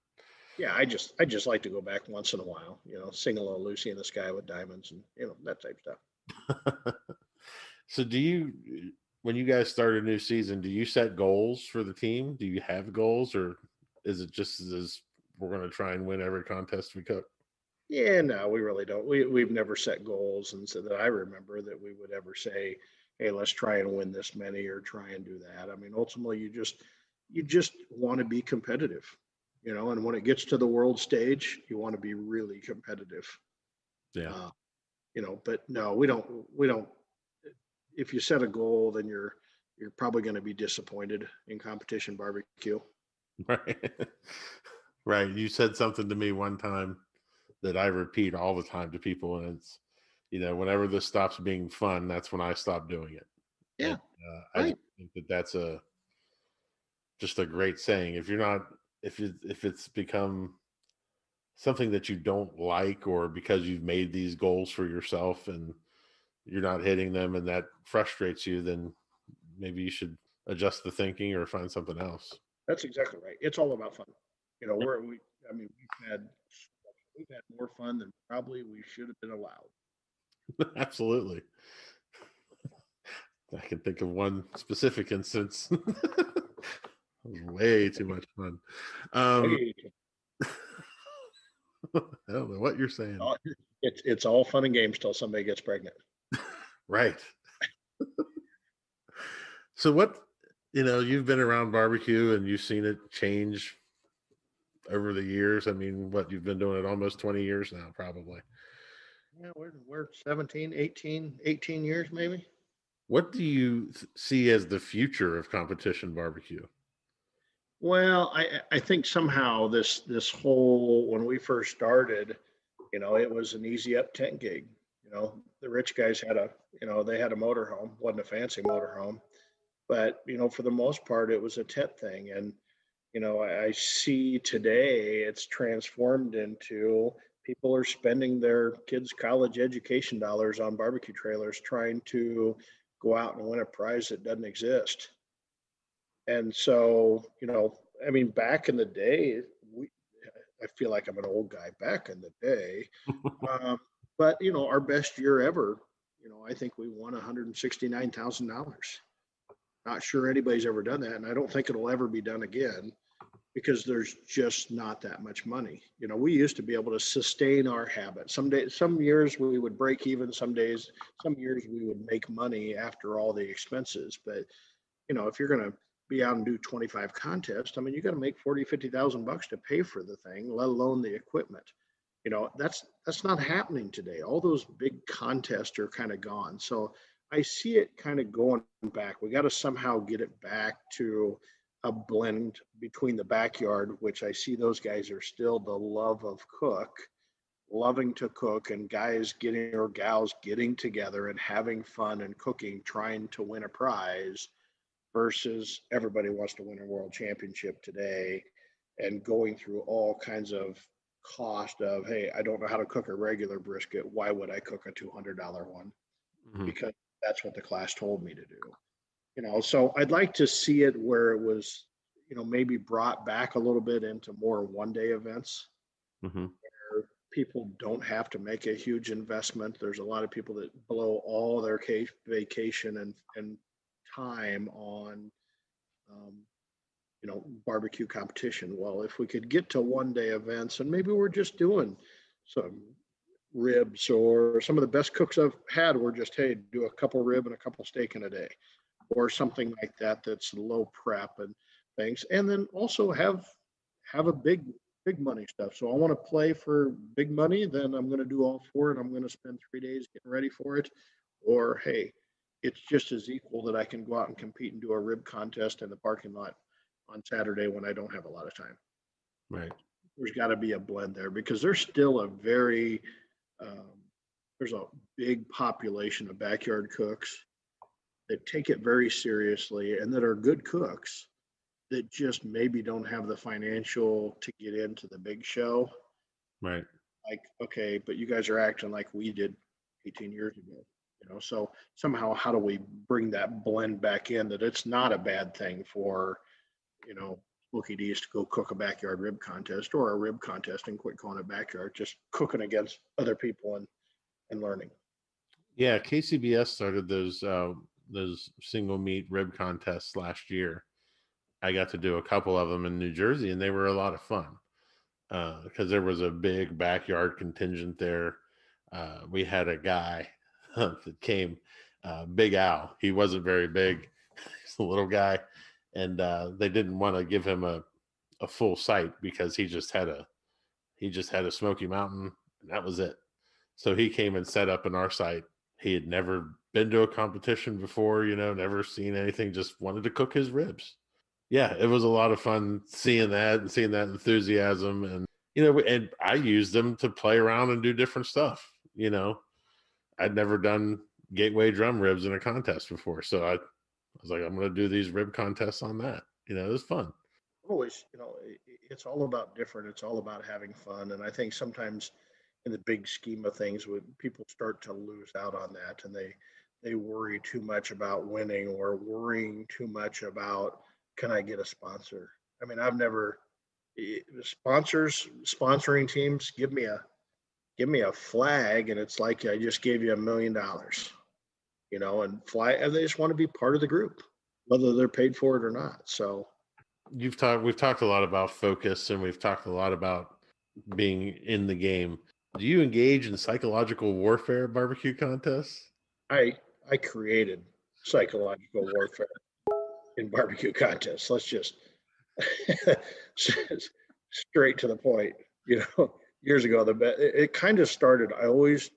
Yeah, I just like to go back once in a while, sing a little Lucy in the Sky with Diamonds and that type of stuff. So when you guys start a new season, do you set goals for the team? Do you have goals, or is it just as we're going to try and win every contest we cook? Yeah, no, we really don't. We've never set goals, and so that I remember that we would ever say, "Hey, let's try and win this many or try and do that." I mean, ultimately, you just want to be competitive, and when it gets to the world stage, you want to be really competitive. Yeah. But no, we don't. If you set a goal, then you're probably going to be disappointed in competition barbecue. Right. Right. You said something to me one time that I repeat all the time to people, and it's, whenever this stops being fun, that's when I stop doing it. Yeah. And, right. I think that's just a great saying. If you're not, if it's become something that you don't like, or because you've made these goals for yourself and you're not hitting them and that frustrates you, then maybe you should adjust the thinking or find something else. That's exactly right. It's all about fun. We've had more fun than probably we should have been allowed. Absolutely. I can think of one specific instance. Way too much fun. I don't know what you're saying. It's all fun and games till somebody gets pregnant. Right. So what, you've been around barbecue and you've seen it change over the years. I mean, you've been doing it almost 20 years now, probably. Yeah, we're 17 years maybe. What do you see as the future of competition barbecue? Well, I think somehow this whole, when we first started, It was an easy up tent gig. The rich guys had they had a motorhome, wasn't a fancy motorhome, but for the most part, it was a tent thing. And I see today it's transformed into people are spending their kids' college education dollars on barbecue trailers trying to go out and win a prize that doesn't exist. And so, I mean, back in the day, I feel like I'm an old guy back in the day. Um, but our best year ever, I think we won $169,000. Not sure anybody's ever done that, and I don't think it'll ever be done again because there's just not that much money. We used to be able to sustain our habit. Some years we would break even, some years we would make money after all the expenses. But if you're going to be out and do 25 contests, I mean, you got to make 40, 50,000 bucks to pay for the thing, let alone the equipment. That's not happening today. All those big contests are kind of gone. So I see it kind of going back. We got to somehow get it back to a blend between the backyard, which I see those guys are still the love of loving to cook, and guys getting or gals getting together and having fun and cooking, trying to win a prize, versus everybody wants to win a world championship today and going through all kinds of cost of, hey, I don't know how to cook a regular brisket. Why would I cook a $200 one? Mhm. Because that's what the class told me to do. So I'd like to see it where it was, maybe brought back a little bit into more one-day events Mhm. where people don't have to make a huge investment. There's a lot of people that blow all their vacation and time on, um, barbecue competition. Well, if we could get to one-day events, and maybe we're just doing some ribs, or some of the best cooks I've had were just, hey, do a couple rib and a couple steak in a day, or something like that that's low prep and things. And then also have a big money stuff. So I want to play for big money, then I'm going to do all four and I'm going to spend 3 days getting ready for it. Or hey, it's just as equal that I can go out and compete and do a rib contest in the parking lot on Saturday when I don't have a lot of time. Right. There's got to be a blend there because there's still a very um, there's a big population of backyard cooks that take it very seriously and that are good cooks that just maybe don't have the financial to get into the big show. Right. Like, okay, but you guys are acting like we did 18 years ago. So somehow how do we bring that blend back in, that it's not a bad thing for, Smokey D's to go cook a backyard rib contest, or a rib contest and quit calling it backyard, just cooking against other people and learning. Yeah, KCBS started those single meat rib contests last year. I got to do a couple of them in New Jersey, and they were a lot of fun because there was a big backyard contingent there. We had a guy that came, Big Al. He wasn't very big; he's a little guy, and they didn't want to give him a full site because he just had a Smoky Mountain, and that was it. So he came and set up in our site. He had never been to a competition before, never seen anything, just wanted to cook his ribs. Yeah, it was a lot of fun seeing that and seeing that enthusiasm. And I used them to play around and do different stuff. I'd never done gateway drum ribs in a contest before. So I was like, I'm going to do these rib contests on that. It was fun. Always, it's all about different. It's all about having fun. And I think sometimes in the big scheme of things, when people start to lose out on that, and they worry too much about winning, or worrying too much about, can I get a sponsor? I mean, I've never sponsoring teams give me a flag, and it's like I just gave you $1 million, and fly, and they just want to be part of the group, whether they're paid for it or not. So We've talked a lot about focus, and we've talked a lot about being in the game. Do you engage in psychological warfare at barbecue contests? I created psychological warfare in barbecue contests. Let's just straight to the point. Years ago, it kind of started. I always,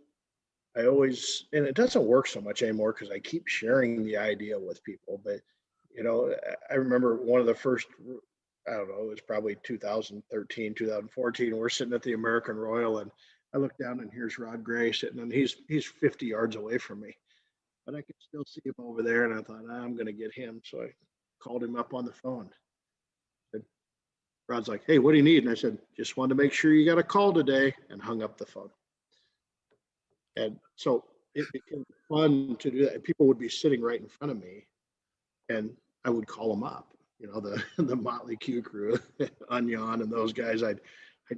and it doesn't work so much anymore because I keep sharing the idea with people. But I remember one of the first. I don't know. It was probably 2013, 2014. We're sitting at the American Royal, and I look down and here's Rod Gray sitting, and he's 50 yards away from me, but I could still see him over there. And I thought, I'm going to get him. So I called him up on the phone. And Rod's like, "Hey, what do you need?" And I said, "Just wanted to make sure you got a call today," and hung up the phone. And so it became fun to do that. People would be sitting right in front of me, and I would call them up. The Motley Q crew, Onion, and those guys. I'd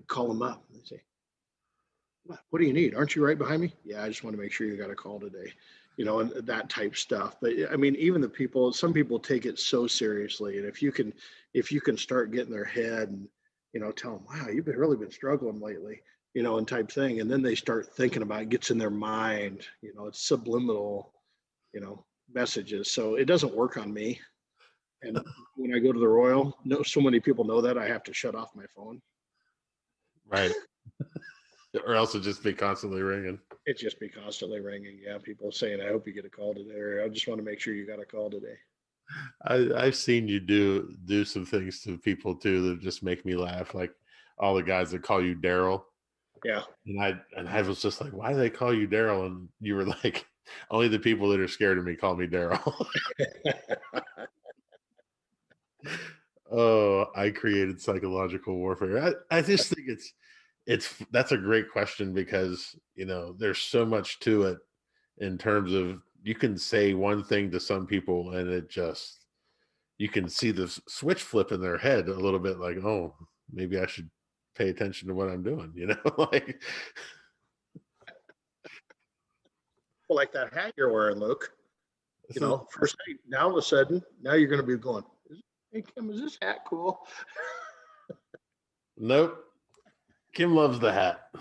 call them up and say, "What do you need? Aren't you right behind me?" "Yeah, I just want to make sure you got a call today." And that type stuff. But I mean, even some people take it so seriously. And if you can start getting their head and, tell them, "Wow, you've really been struggling lately," and type thing. And then they start thinking about it, gets in their mind, it's subliminal, messages. So it doesn't work on me. And when I go to the Royal, no, so many people know that I have to shut off my phone. Right. Or else it'd just be constantly ringing. It'd just be constantly ringing. Yeah, people saying, "I hope you get a call today," or "I just want to make sure you got a call today." I've seen you do some things to people too that just make me laugh. Like all the guys that call you Daryl. Yeah. And I was just like, why do they call you Daryl? And you were like, only the people that are scared of me call me Daryl. Oh, I created psychological warfare. I just think that's a great question because, there's so much to it in terms of you can say one thing to some people and you can see the switch flip in their head a little bit like, oh, maybe I should pay attention to what I'm doing, like. Well, like that hat you're wearing, Luke. So, First thing, now all of a sudden, now you're going to be going, "Hey, Kim, is this hat cool?" nope. Kim loves the hat.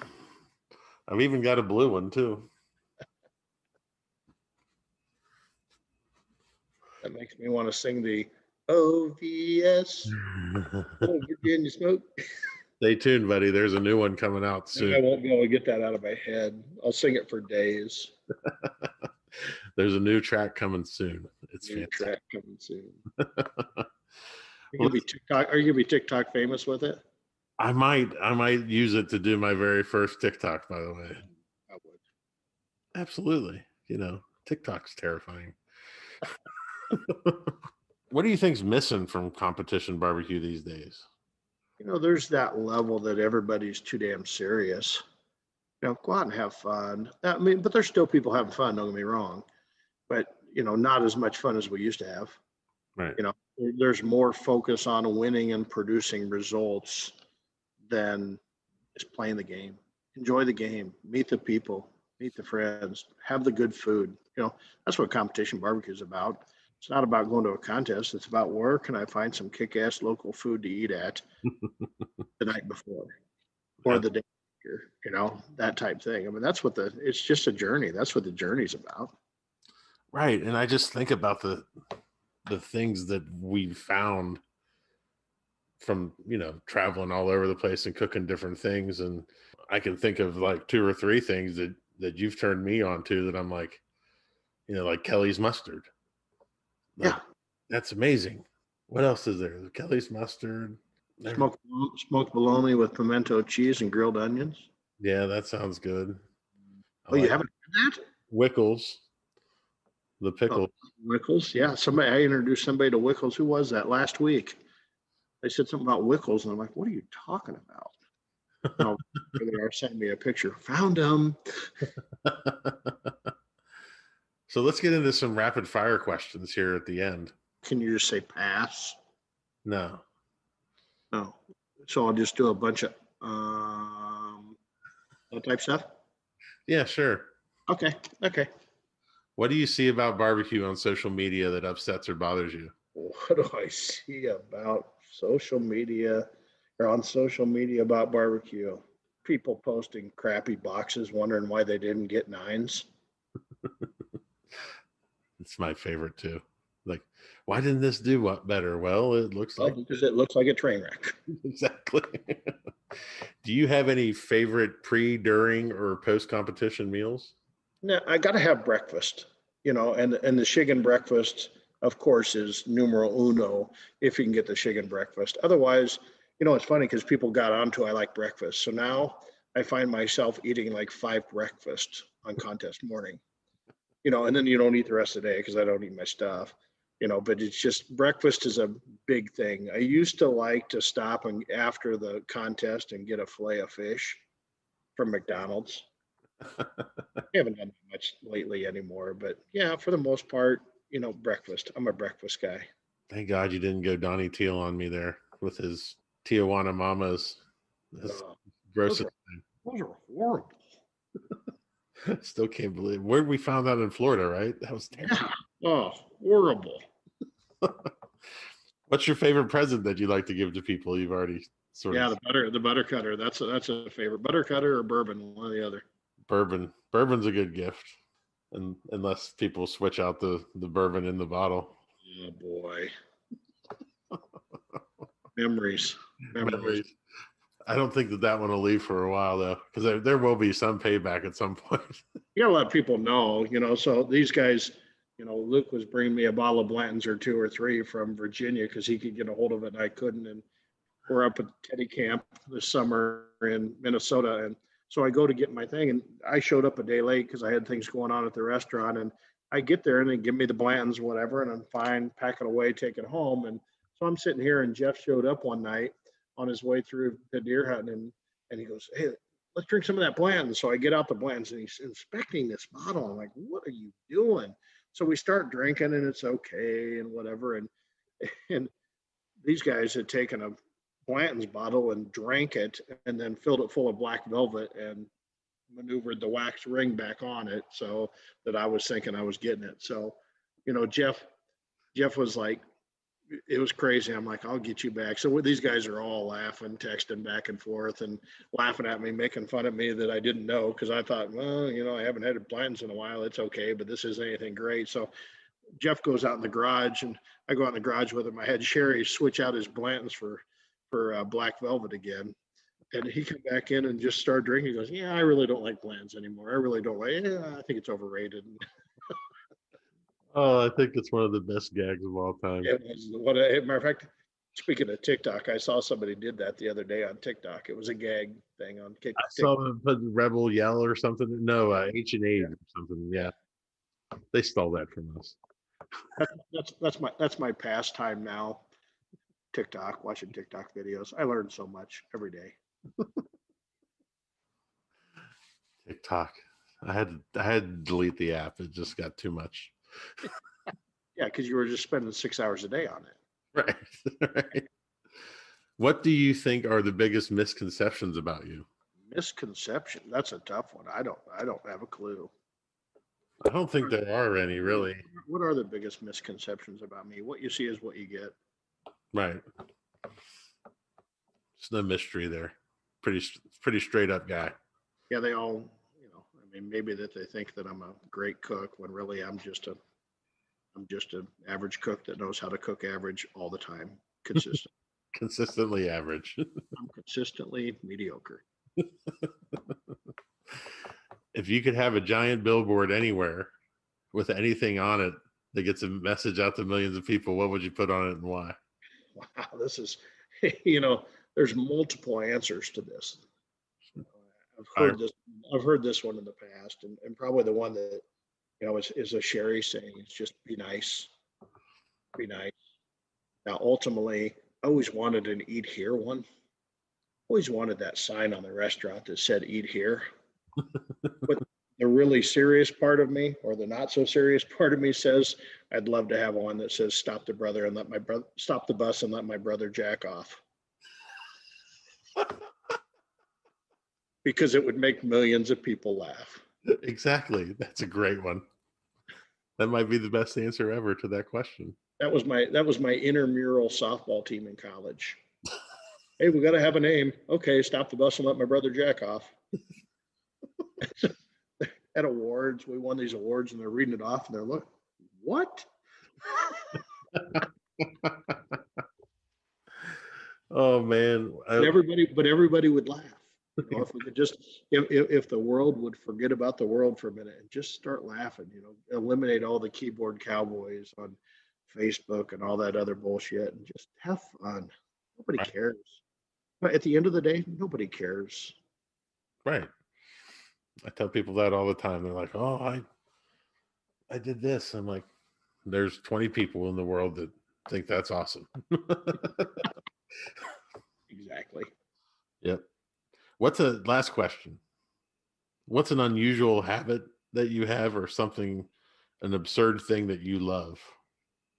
I've even got a blue one too. That makes me want to sing the OVS, Old Virginia Smoke. Stay tuned, buddy. There's a new one coming out soon. I won't be able to get that out of my head. I'll sing it for days. There's a new track coming soon. It's new fantastic. Track coming soon. Are you gonna be TikTok famous with it? I might use it to do my very first TikTok, by the way. I would. Absolutely. TikTok's terrifying. What do you think's missing from competition barbecue these days? There's that level that everybody's too damn serious. Go out and have fun. I mean, but there's still people having fun, don't get me wrong. But, not as much fun as we used to have. Right. There's more focus on winning and producing results than just playing the game. Enjoy the game, meet the people, meet the friends, have the good food. That's what competition barbecue is about. It's not about going to a contest. It's about where can I find some kick-ass local food to eat at the night before or the day after, that type thing. I mean, it's just a journey. That's what the journey's about. Right. And I just think about the things that we found from, traveling all over the place and cooking different things. And I can think of like 2 or 3 things that you've turned me on to that I'm like, like Kelly's mustard. Like, yeah. That's amazing. What else is there? Kelly's mustard. Smoked bologna with pimento cheese and grilled onions. Yeah, that sounds good. You haven't had that? Wickles. The pickle. Wickles. Yeah. I introduced somebody to Wickles. Who was that last week? They said something about Wickles, and I'm like, "What are you talking about?" No, they are sending me a picture. Found them. So let's get into some rapid fire questions here at the end. Can you just say pass? No. No. So I'll just do a bunch of that type stuff? Yeah, sure. Okay. What do you see about barbecue on social media that upsets or bothers you? What do I see about social media or on social media about barbecue? People posting crappy boxes, wondering why they didn't get 9s. It's my favorite too. Like, why didn't this do what better? Well, it looks like because it looks like a train wreck. Exactly. Do you have any favorite pre, during, or post competition meals? No, I got to have breakfast, and the Shigan breakfast, of course, is numero uno if you can get the Shigan breakfast. Otherwise, it's funny because people got onto I like breakfast. So now I find myself eating like 5 breakfasts on contest morning, and then you don't eat the rest of the day because I don't eat my stuff, but it's just breakfast is a big thing. I used to like to stop and after the contest and get a fillet of fish from McDonald's. I haven't done that much lately anymore, but yeah, for the most part, breakfast. I'm a breakfast guy. Thank God you didn't go Donnie Teal on me there with his Tijuana Mamas. That's Uh, gross. those are those are horrible. Still can't believe where we found out in Florida, right? That was terrible. Yeah. Oh, horrible. What's your favorite present that you like to give to people? You've already sort Yeah, of the butter cutter. That's a favorite. Butter cutter or bourbon, one or the other. bourbon. Bourbon's a good gift, and unless people switch out the bourbon in the bottle. Oh boy, memories, memories. Memories. I don't think that one will leave for a while though, because there will be some payback at some point. You gotta let people know, So these guys, Luke was bringing me a bottle of Blanton's or 2 or 3 from Virginia because he could get a hold of it and I couldn't. And we're up at Teddy Camp this summer in Minnesota, and so I go to get my thing, and I showed up a day late because I had things going on at the restaurant. And I get there, and they give me the Blanton's, whatever, and I'm fine, pack it away, take it home. And so I'm sitting here, and Jeff showed up one night on his way through the deer hunting, and he goes, "Hey, let's drink some of that Blanton's." So I get out the Blanton's, and he's inspecting this bottle. I'm like, "What are you doing?" So we start drinking, and it's okay, and whatever. And these guys had taken a Blanton's bottle and drank it and then filled it full of black velvet and maneuvered the wax ring back on it so that I was thinking I was getting it. So, Jeff was like, it was crazy. I'm like, I'll get you back. So these guys are all laughing, texting back and forth and laughing at me, making fun of me that I didn't know because I thought, well, I haven't had Blanton's in a while. It's okay, but this isn't anything great. So Jeff goes out in the garage and I go out in the garage with him. I had Sherry switch out his Blanton's for black velvet again. And he came back in and just started drinking. He goes, "Yeah, I really don't like Blanton's anymore. I really don't like. Yeah, I think it's overrated." Oh, I think it's one of the best gags of all time. It was what. A matter of fact, speaking of TikTok, I saw somebody did that the other day on TikTok. It was a gag thing on TikTok. I saw them put Rebel Yell or something. No, H&A or something. Yeah, they stole that from us. That's my pastime now. TikTok, watching TikTok videos. I learn so much every day. TikTok. I had to delete the app. It just got too much. Yeah, because you were just spending 6 hours a day on it. Right. What do you think are the biggest misconceptions about you? Misconception. That's a tough one. I don't have a clue. I don't think there are any really. What are the biggest misconceptions about me? What you see is what you get. Right. There's no mystery there. Pretty straight up guy. Yeah, they all, maybe that they think that I'm a great cook when really I'm just an average cook that knows how to cook average all the time, consistent. Consistently average. I'm consistently mediocre. If you could have a giant billboard anywhere with anything on it that gets a message out to millions of people, what would you put on it and why? Wow, this is, there's multiple answers to this. I've heard this one in the past, and probably the one that is a Sherry saying. It's just be nice, be nice. Now, ultimately, I always wanted an eat here one. Always wanted that sign on the restaurant that said eat here. But the really serious part of me, or the not so serious part of me, says I'd love to have one that says stop the bus and let my brother jack off. Because it would make millions of people laugh. Exactly. That's a great one. That might be the best answer ever to that question. That was my intramural softball team in college. Hey, we got to have a name. Okay, stop the bus and let my brother jack off. At awards, we won these awards, and they're reading it off, and they're like, "What?" Oh man! Everybody would laugh. If we could just, if the world would forget about the world for a minute and just start laughing, eliminate all the keyboard cowboys on Facebook and all that other bullshit, and just have fun. Nobody cares. But at the end of the day, nobody cares. Right. I tell people that all the time. They're like, "Oh, I did this." I'm like, "There's 20 people in the world that think that's awesome." Exactly. Yep. What's a last question? What's an unusual habit that you have, or something, an absurd thing that you love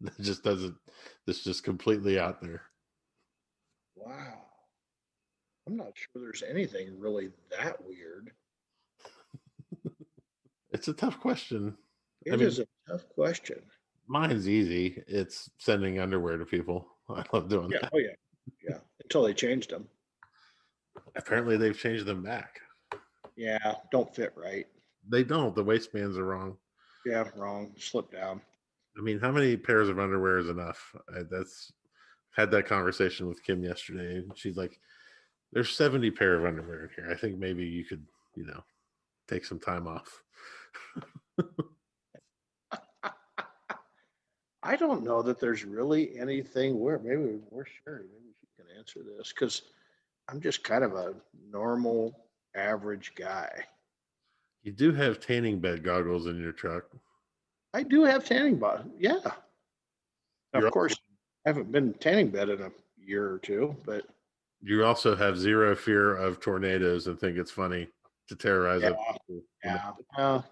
that just doesn't, that's just completely out there? Wow. I'm not sure there's anything really that weird. It's a tough question. I It mean, is a tough question. mine's easy. It's sending underwear to people. I love doing Yeah. that. Oh, yeah. Yeah. Until they changed them. Apparently, they've changed them back. Yeah. Don't fit right. They don't. The waistbands are wrong. Yeah. Wrong. Slip down. I mean, how many pairs of underwear is enough? That's had that conversation with Kim yesterday. And she's like, "There's 70 pair of underwear in here. I think maybe you could, take some time off." I don't know that there's really anything where maybe we're Sherry. Maybe she can answer this because I'm just kind of a normal, average guy. You do have tanning bed goggles in your truck. I do have tanning bottom. Yeah. You're Of also, course, I haven't been tanning bed in a year or two, but you also have zero fear of tornadoes and think it's funny to terrorize yeah, other people.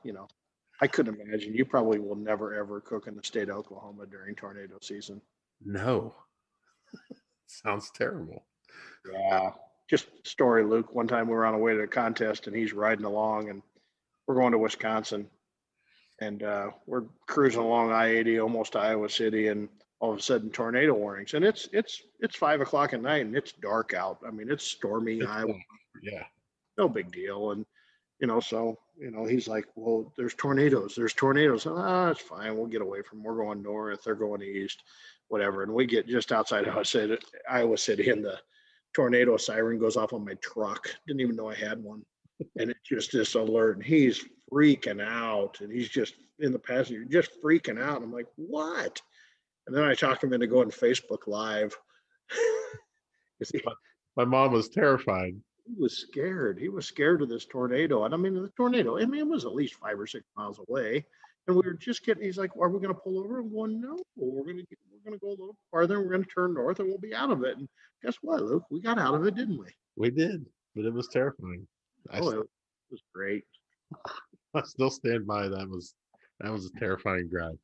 yeah. I couldn't imagine. You probably will never ever cook in the state of Oklahoma during tornado season. No, sounds terrible. Yeah. Just story, Luke. One time we were on our way to a contest and he's riding along and we're going to Wisconsin and we're cruising along I-80 almost to Iowa City and all of a sudden tornado warnings and it's 5 o'clock at night and it's dark out. I mean, it's stormy It's Iowa, bad. Yeah. no big deal. And so, he's like, well, there's tornadoes. There's tornadoes. Ah, it's fine. We'll get away from them. We're going north. They're going east, whatever. And we get just outside Iowa City, and the tornado siren goes off on my truck. Didn't even know I had one. And it's just this alert. And he's freaking out. And he's just in the passenger, just freaking out. And I'm like, what? And then I talked him into going Facebook Live. My mom was terrified. He was scared. He was scared of this tornado. And I mean, the tornado, I mean, it was at least 5 or 6 miles away. And we were just getting, he's like, are we going to pull over? I'm going, no, we're going to go a little farther. And we're going to turn north and we'll be out of it. And guess what, Luke? We got out of it, didn't we? We did, but it was terrifying. It was great. I still stand by that was a terrifying drive.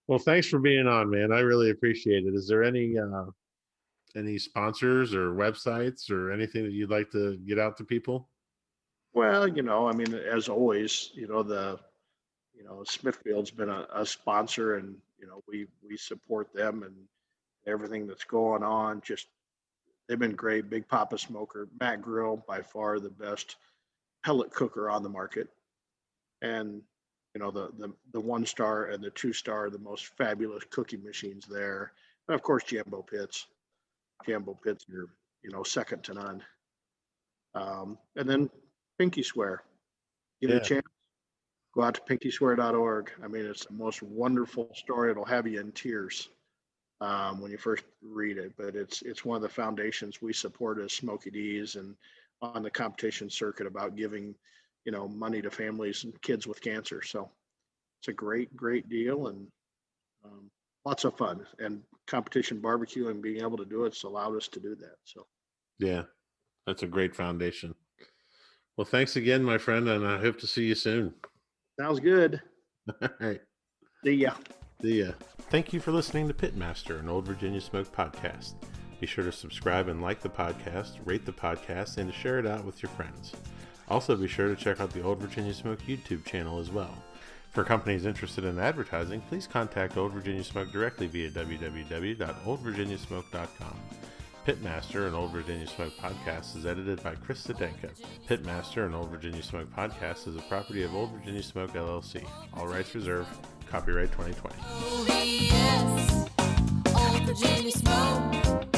Well, thanks for being on, man. I really appreciate it. Is there any sponsors or websites or anything that you'd like to get out to people? Well, I mean, as always, Smithfield's been a sponsor and, we support them and everything that's going on. Just, they've been great. Big Papa Smoker, Matt Grill, by far the best pellet cooker on the market. And, the 1-star and the 2-star, the most fabulous cooking machines there. And of course, Jambo Pits. Jambo Pits are, second to none. And then Pinky Swear. Get a chance, go out to pinkyswear.org. I mean, it's the most wonderful story. It'll have you in tears when you first read it. But it's one of the foundations we support as Smokey D's and on the competition circuit about giving, money to families and kids with cancer. So it's a great, great deal and lots of fun. And competition barbecue and being able to do it's allowed us to do that. So yeah, that's a great foundation. Well, thanks again, my friend, and I hope to see you soon. Sounds good. All right. See ya. See ya. Thank you for listening to Pitmaster, an Old Virginia Smoke podcast. Be sure to subscribe and like the podcast, rate the podcast, and to share it out with your friends. Also, be sure to check out the Old Virginia Smoke YouTube channel as well. For companies interested in advertising, please contact Old Virginia Smoke directly via www.oldvirginiasmoke.com. Pitmaster, an Old Virginia Smoke podcast, is edited by Chris Sedenka. Pitmaster, an Old Virginia Smoke podcast, is a property of Old Virginia Smoke LLC. All rights reserved. Copyright 2020. Oh, yes. Old Virginia Smoke.